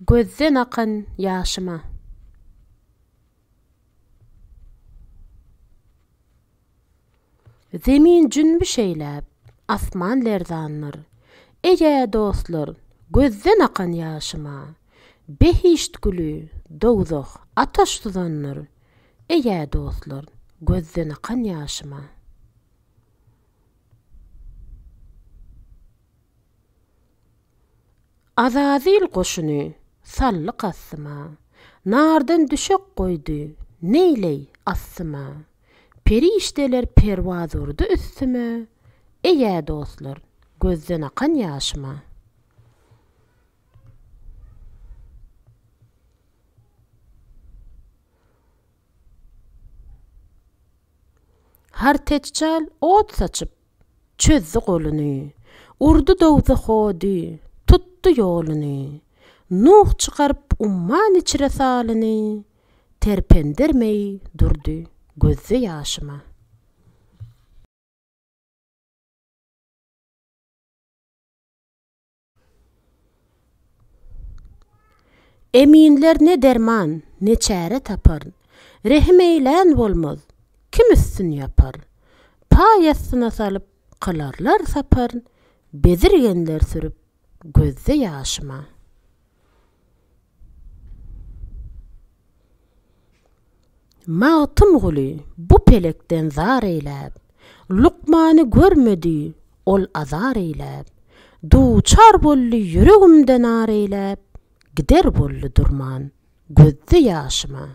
Gözden akan yaşıma. Zemin cünbüş eýläp, asman lerzanlar. Eýe dostlar, gözden akan yaşıma. Behişt gülü, dowzak, ataş tuzanlar. Eýe dostlar, gözden akan yaşıma. Azazil goşuny sally kassyma. Nardan düşek goýdy, neyley assyma. Perişteler perwaz urdy üstüme. Eýe dostlar, gözden akan yaşıma. Har teççal ot saçıp çözdü goluny. Urdu dowza hody, tutdu ýoluny. Nuh çykaryp umman içire salyny. Terpendirmey durdy gözde yaşıma. Eminler ne derman, ne çäre tapar. Rehim eýlän bolmaz, kim üstün yapar. Paýasyna salyp kılarlar sapar. Bezirgenler sürüp gözde yaşıma. Mağtım guly bu pelekden zar eýläp. Lukmany görmedi ol azar eýläp. Duçar bolly yüregimden ar eýläp. Gider bolly durman gözde yaşıma.